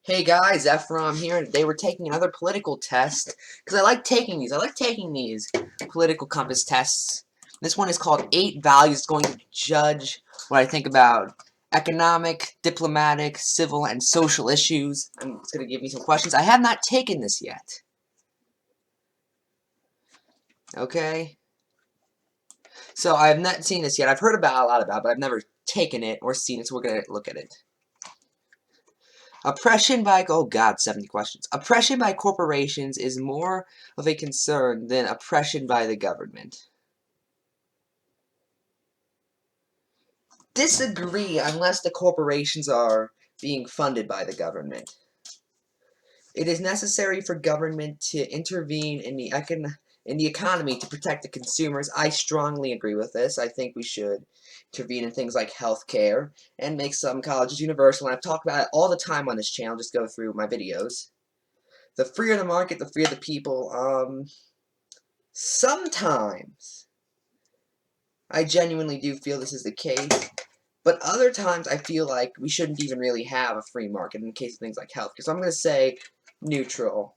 Hey guys, Ephrom here, and today we're taking another political test, because I like taking these. I like taking these political compass tests. This one is called 8 Values. It's going to judge what I think about economic, diplomatic, civil, and social issues. It's going to give me some questions. I have not taken this yet. Okay? So I have not seen this yet. I've heard a lot about it, but I've never taken it or seen it, so we're going to look at it. Oppression by, oh god, 70 questions. Oppression by corporations is more of a concern than oppression by the government. Disagree unless the corporations are being funded by the government. It is necessary for government to intervene in the economy to protect the consumers. I strongly agree with this. I think we should intervene in things like healthcare and make some colleges universal. And I've talked about it all the time on this channel. Just go through my videos. The freer the market, the freer the people. Sometimes I genuinely do feel this is the case. But other times I feel like we shouldn't even really have a free market in the case of things like healthcare. So I'm going to say neutral.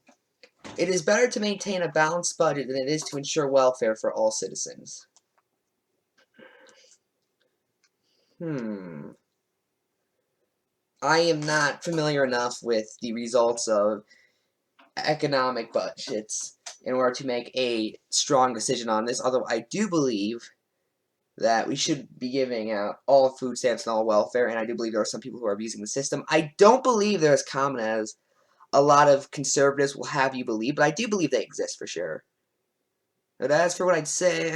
It is better to maintain a balanced budget than it is to ensure welfare for all citizens. I am not familiar enough with the results of economic budgets in order to make a strong decision on this, although I do believe that we should be giving out all food stamps and all welfare, and I do believe there are some people who are abusing the system. I don't believe they're as common as a lot of conservatives will have you believe, but I do believe they exist for sure. But as for what I'd say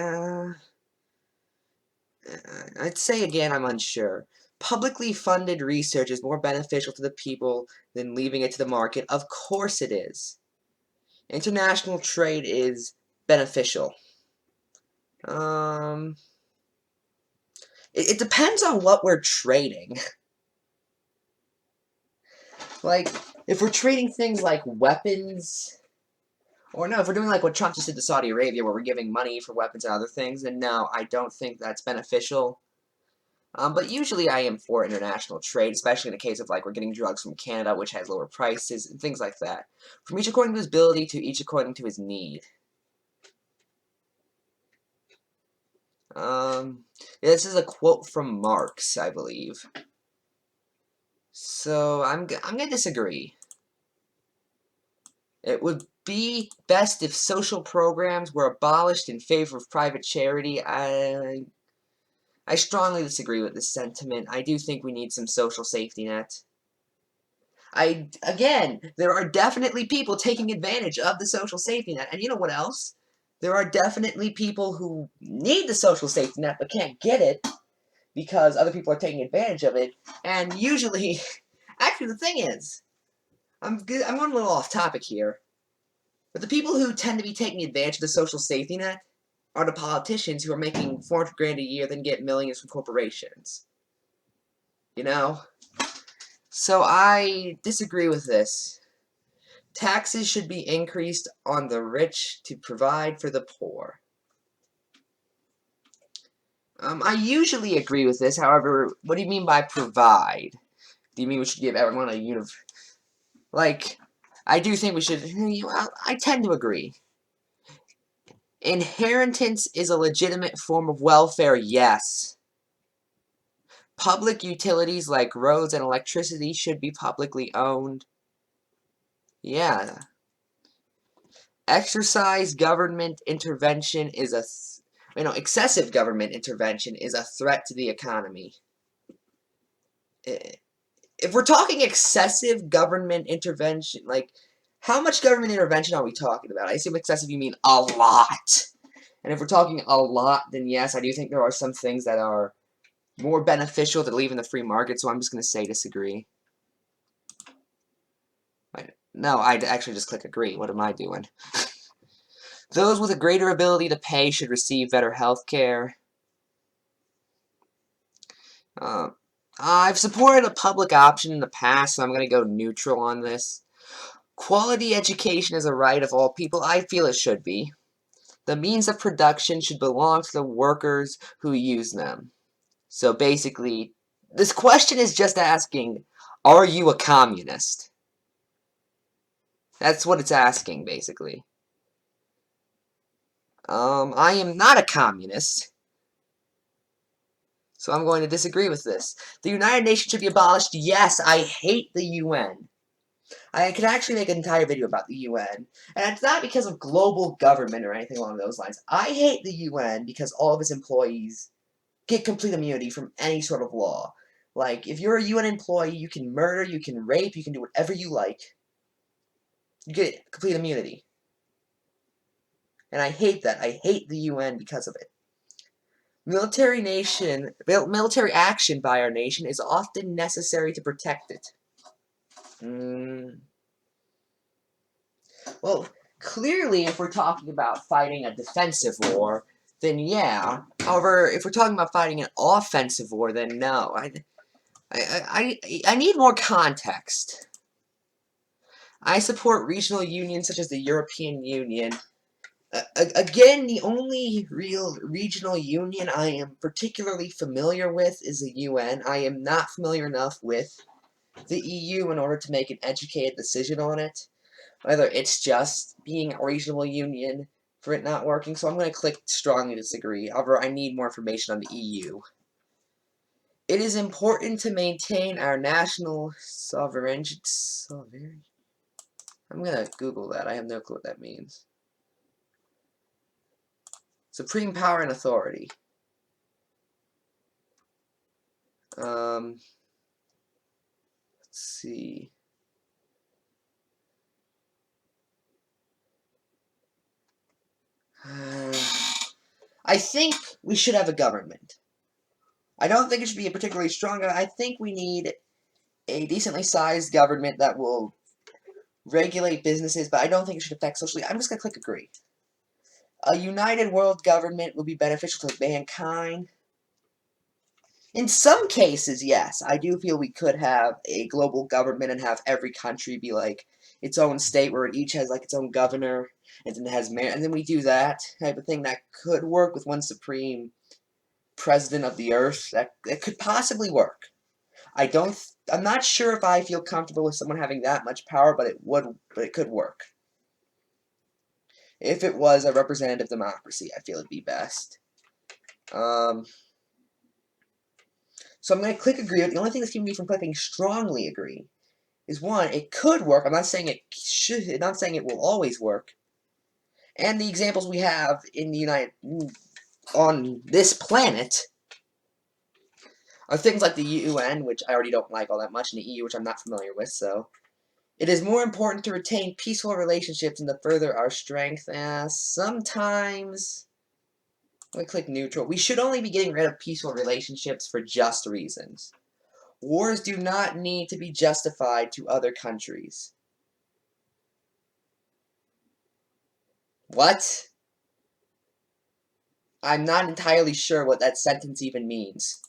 again, I'm unsure. Publicly funded research is more beneficial to the people than leaving it to the market. Of course it is. International trade is beneficial. It depends on what we're trading. Like, if we're trading things like weapons, or no, if we're doing like what Trump just did to Saudi Arabia, where we're giving money for weapons and other things, then no, I don't think that's beneficial. But usually I am for international trade, especially in the case of like we're getting drugs from Canada, which has lower prices, and things like that. From each according to his ability to each according to his need. This is a quote from Marx, I believe. So I'm gonna disagree. It would be best if social programs were abolished in favor of private charity. I strongly disagree with this sentiment. I do think we need some social safety net. Again, there are definitely people taking advantage of the social safety net. And you know what else? There are definitely people who need the social safety net but can't get it because other people are taking advantage of it. And usually, actually the thing is, I'm going a little off topic here, but the people who tend to be taking advantage of the social safety net are the politicians who are making 400 grand a year then get millions from corporations. You know? So I disagree with this. Taxes should be increased on the rich to provide for the poor. I usually agree with this. However, what do you mean by provide? Do you mean we should give everyone a like, I do think we should. I tend to agree. Inheritance is a legitimate form of welfare, yes. Public utilities like roads and electricity should be publicly owned. Yeah. Excessive government intervention is excessive government intervention is a threat to the economy. If we're talking excessive government intervention, like, how much government intervention are we talking about? I assume excessive you mean a lot. And if we're talking a lot, then yes, I do think there are some things that are more beneficial to leave in the free market, so I'm just going to say disagree. No, I'd actually just click agree. What am I doing? Those with a greater ability to pay should receive better health care. I've supported a public option in the past, so I'm going to go neutral on this. Quality education is a right of all people. I feel it should be. The means of production should belong to the workers who use them. So basically, this question is just asking, are you a communist? That's what it's asking, basically. I am not a communist, so I'm going to disagree with this. The United Nations should be abolished. Yes, I hate the UN. I could actually make an entire video about the UN, and it's not because of global government or anything along those lines. I hate the UN because all of its employees get complete immunity from any sort of law. Like, if you're a UN employee, you can murder, you can rape, you can do whatever you like. You get complete immunity. And I hate that. I hate the UN because of it. Military action by our nation is often necessary to protect it. Well, clearly, if we're talking about fighting a defensive war, then yeah. However, if we're talking about fighting an offensive war, then no. I need more context. I support regional unions such as the European Union. Again, the only real regional union I am particularly familiar with is the UN. I am not familiar enough with the EU in order to make an educated decision on it. Whether it's just being a regional union for it not working, so I'm going to click strongly disagree. However, I need more information on the EU. It is important to maintain our national sovereignty. I'm going to Google that. I have no clue what that means. Supreme power and authority. Let's see. I think we should have a government. I don't think it should be a particularly strong government. I think we need a decently sized government that will regulate businesses, but I don't think it should affect socially. I'm just going to click agree. A united world government will be beneficial to mankind. In some cases, yes. I do feel we could have a global government and have every country be like its own state where it each has like its own governor and then has mayor, and then we do that type of thing. That could work with one supreme president of the earth. That could possibly work. I'm not sure if I feel comfortable with someone having that much power, but it could work. If it was a representative democracy, I feel it'd be best. So I'm going to click agree. The only thing that's keeping me from clicking strongly agree is one, it could work. I'm not saying it should. I'm not saying it will always work. And the examples we have in the on this planet are things like the UN, which I already don't like all that much, and the EU, which I'm not familiar with. So it is more important to retain peaceful relationships and to further our strength. Sometimes. I'm going to click neutral. We should only be getting rid of peaceful relationships for just reasons. Wars do not need to be justified to other countries. What? I'm not entirely sure what that sentence even means.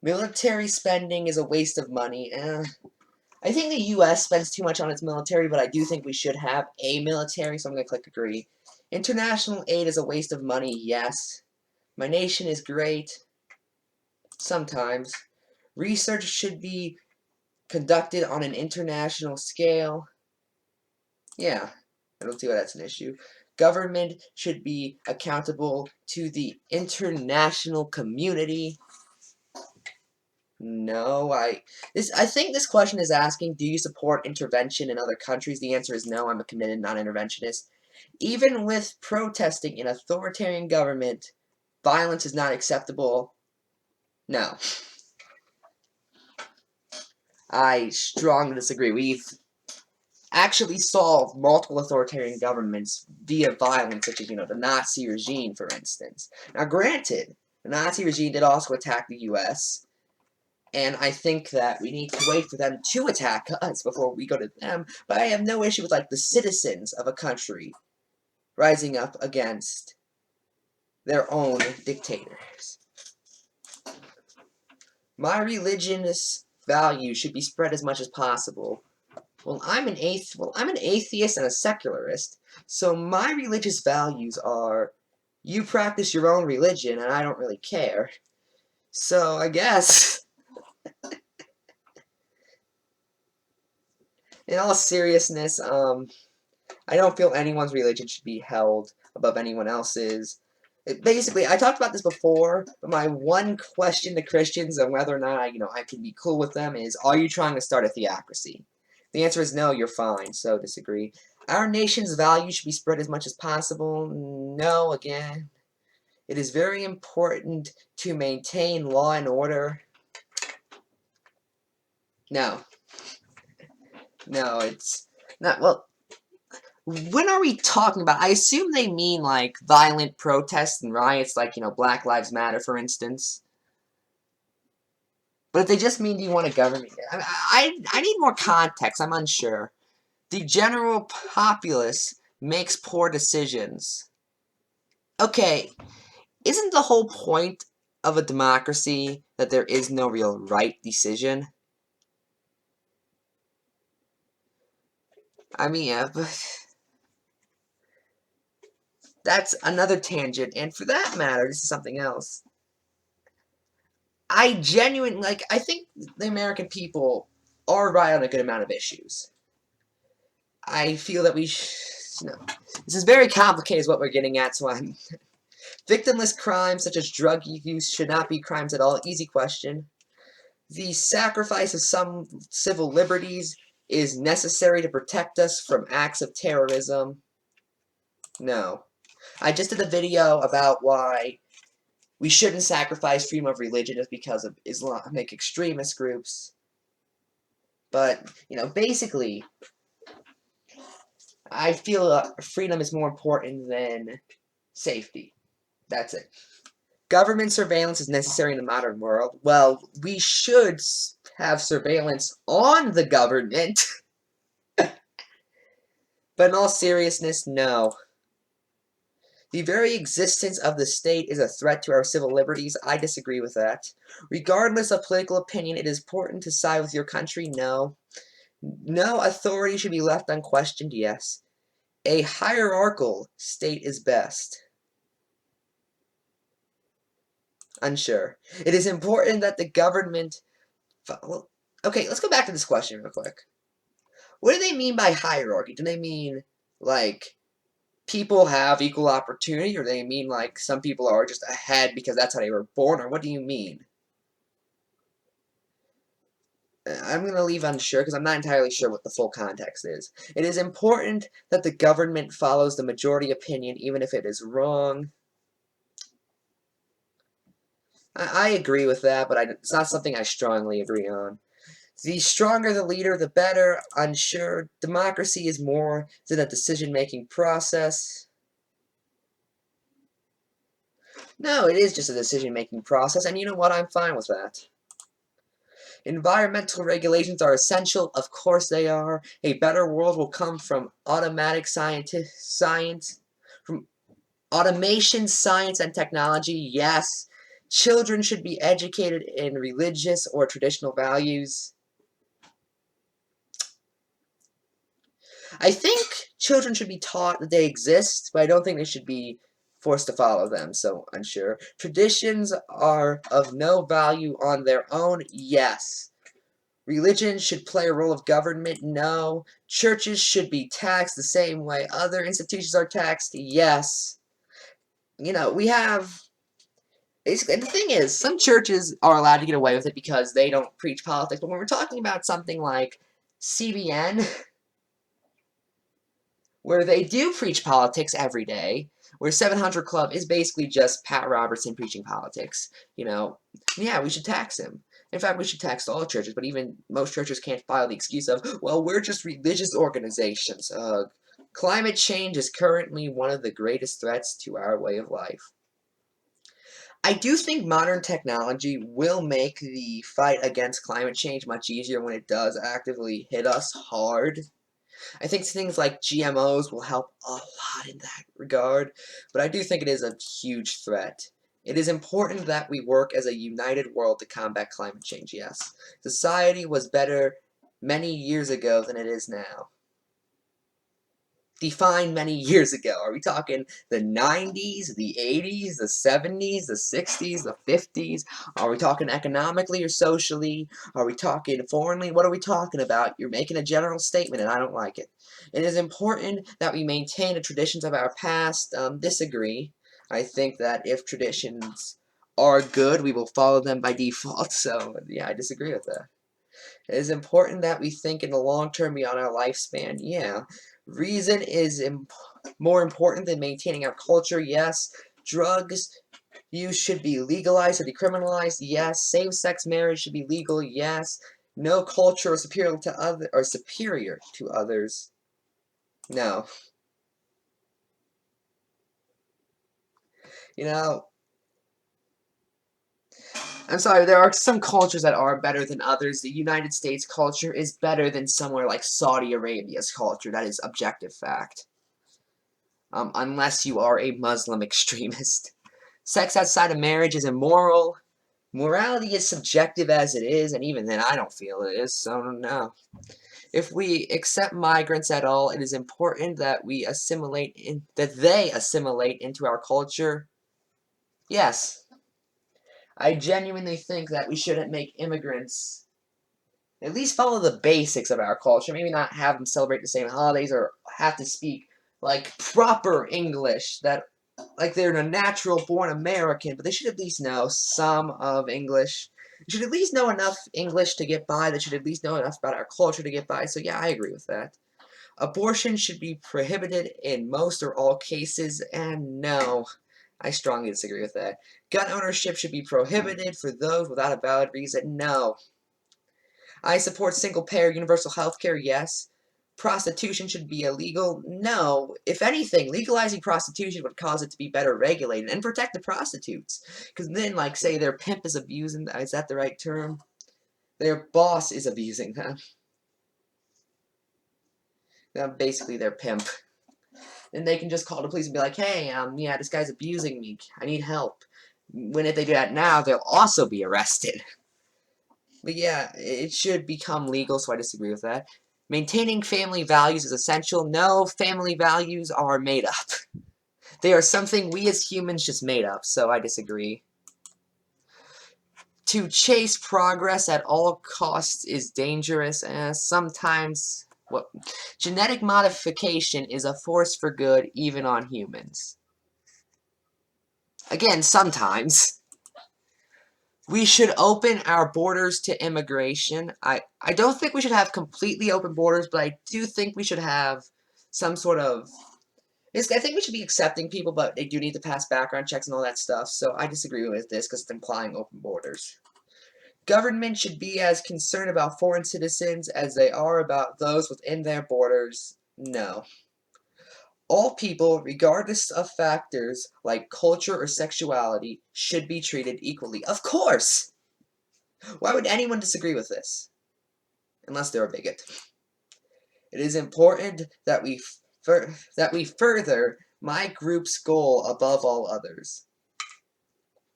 Military spending is a waste of money. I think the US spends too much on its military, but I do think we should have a military, so I'm going to click agree. International aid is a waste of money, yes. My nation is great. Sometimes. Research should be conducted on an international scale. Yeah, I don't see why that's an issue. Government should be accountable to the international community. No, I think this question is asking, do you support intervention in other countries? The answer is no, I'm a committed non-interventionist. Even with protesting an authoritarian government, violence is not acceptable. No. I strongly disagree. We've actually solved multiple authoritarian governments via violence, such as, the Nazi regime, for instance. Now, granted, the Nazi regime did also attack the U.S., and I think that we need to wait for them to attack us before we go to them, but I have no issue with, the citizens of a country rising up against their own dictators. My religionist values should be spread as much as possible. Well, I'm an atheist and a secularist, so my religious values are, you practice your own religion, and I don't really care. So, I guess In all seriousness, I don't feel anyone's religion should be held above anyone else's. Basically, I talked about this before, but my one question to Christians on whether or not I can be cool with them is, are you trying to start a theocracy? The answer is no, you're fine, so disagree. Our nation's values should be spread as much as possible. No, again. It is very important to maintain law and order. No. No, it's not. Well, when are we talking about? I assume they mean, like, violent protests and riots, like, Black Lives Matter, for instance. But if they just mean, do you want a government? I need more context. I'm unsure. The general populace makes poor decisions. Okay, isn't the whole point of a democracy that there is no real right decision? I mean, yeah, but that's another tangent, and for that matter, this is something else. I genuinely, I think the American people are right on a good amount of issues. I feel that this is very complicated is what we're getting at, so I'm... Victimless crimes such as drug use should not be crimes at all. Easy question. The sacrifice of some civil liberties is necessary to protect us from acts of terrorism. No. I just did a video about why we shouldn't sacrifice freedom of religion just because of Islamic extremist groups. But, basically, I feel freedom is more important than safety. That's it. Government surveillance is necessary in the modern world. Well, we should have surveillance on the government. But in all seriousness, no. The very existence of the state is a threat to our civil liberties. I disagree with that. Regardless of political opinion, it is important to side with your country. No. No authority should be left unquestioned. Yes. A hierarchical state is best. Unsure. It is important that the government... Well, okay, let's go back to this question real quick. What do they mean by hierarchy? Do they mean, like, people have equal opportunity, or do they mean, like, some people are just ahead because that's how they were born, or what do you mean? I'm going to leave unsure because I'm not entirely sure what the full context is. It is important that the government follows the majority opinion, even if it is wrong. I agree with that, but it's not something I strongly agree on. The stronger the leader, the better. Unsure. Democracy is more than a decision-making process. No, it is just a decision-making process, and you know what? I'm fine with that. Environmental regulations are essential. Of course they are. A better world will come from from automation, science, and technology. Yes. Children should be educated in religious or traditional values. I think children should be taught that they exist, but I don't think they should be forced to follow them, so unsure. Traditions are of no value on their own. Yes. Religion should play a role of government. No. Churches should be taxed the same way other institutions are taxed. Yes. We have... Basically, the thing is, some churches are allowed to get away with it because they don't preach politics, but when we're talking about something like CBN, where they do preach politics every day, where 700 Club is basically just Pat Robertson preaching politics, yeah, we should tax him. In fact, we should tax all churches, but even most churches can't file the excuse of, well, we're just religious organizations. Climate change is currently one of the greatest threats to our way of life. I do think modern technology will make the fight against climate change much easier when it does actively hit us hard. I think things like GMOs will help a lot in that regard, but I do think it is a huge threat. It is important that we work as a united world to combat climate change, yes. Society was better many years ago than it is now. defined many years ago? Are we talking the 90s, the 80s, the 70s, the 60s, the 50s? Are we talking economically or socially? Are we talking foreignly? What are we talking about? You're making a general statement, and I don't like it. It is important that we maintain the traditions of our past. Disagree. I think that if traditions are good, we will follow them by default. So, yeah, I disagree with that. It is important that we think in the long term beyond our lifespan. Yeah. Reason is more important than maintaining our culture. Yes. Drugs use should be legalized or decriminalized. Yes. Same-sex marriage should be legal. Yes. No culture is superior to others. No. You know, I'm sorry, there are some cultures that are better than others. The United States culture is better than somewhere like Saudi Arabia's culture. That is objective fact. Unless you are a Muslim extremist. Sex outside of marriage is immoral. Morality is subjective as it is, and even then I don't feel it is, so no. If we accept migrants at all, it is important that they assimilate into our culture. Yes. I genuinely think that we shouldn't make immigrants at least follow the basics of our culture. Maybe not have them celebrate the same holidays or have to speak like proper English that like they're a natural born American, but they should at least know some of English. They should at least know enough English to get by. They should at least know enough about our culture to get by. So yeah, I agree with that. Abortion should be prohibited in most or all cases, and no, I strongly disagree with that. Gun ownership should be prohibited for those without a valid reason, no. I support single-payer universal health care, yes. Prostitution should be illegal, no. If anything, legalizing prostitution would cause it to be better regulated and protect the prostitutes. Because then, like, say their pimp is abusing them, is that the right term? Their boss is abusing them. Basically their pimp. And they can just call the police and be like, hey, yeah, this guy's abusing me. I need help. When if they do that now, they'll also be arrested. But yeah, it should become legal, so I disagree with that. Maintaining family values is essential. No, family values are made up. They are something we as humans just made up, so I disagree. To chase progress at all costs is dangerous, and sometimes genetic modification is a force for good even on humans. Again, sometimes. We should open our borders to immigration. I don't think we should have completely open borders, but I do think we should have some sort of... I think we should be accepting people, but they do need to pass background checks and all that stuff, so I disagree with this because it's implying open borders. Government should be as concerned about foreign citizens as they are about those within their borders. No. All people, regardless of factors like culture or sexuality, should be treated equally. Of course! Why would anyone disagree with this? Unless they're a bigot. It is important that we further my group's goal above all others.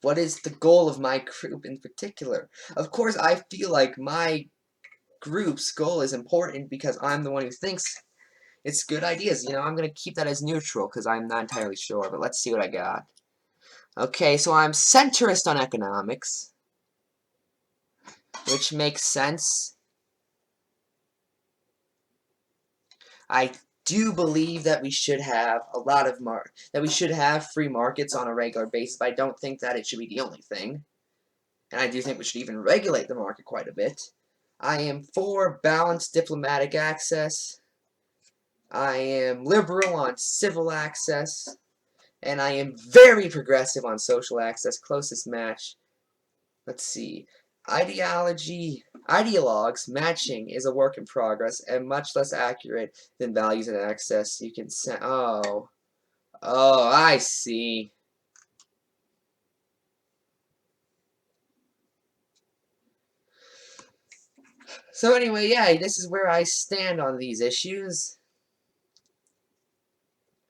What is the goal of my group in particular? Of course, I feel like my group's goal is important because I'm the one who thinks it's good ideas. You know, I'm going to keep that as neutral because I'm not entirely sure, but let's see what I got. Okay, so I'm centrist on economics, which makes sense. I do believe that we should have free markets on a regular basis, but I don't think that it should be the only thing. And I do think we should even regulate the market quite a bit. I am for balanced diplomatic access. I am liberal on civil access. And I am very progressive on social access. Closest match. Let's see. Ideologues matching is a work in progress and much less accurate than values and access. You can say, oh, I see. So anyway, yeah, this is where I stand on these issues.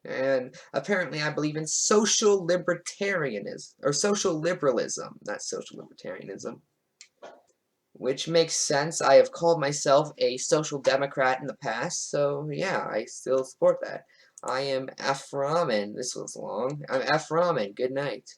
And apparently I believe in social libertarianism, or social liberalism, not social libertarianism. Which makes sense. I have called myself a social democrat in the past, so yeah, I still support that. I am Ephrom, and this was long. I'm Ephrom, and good night.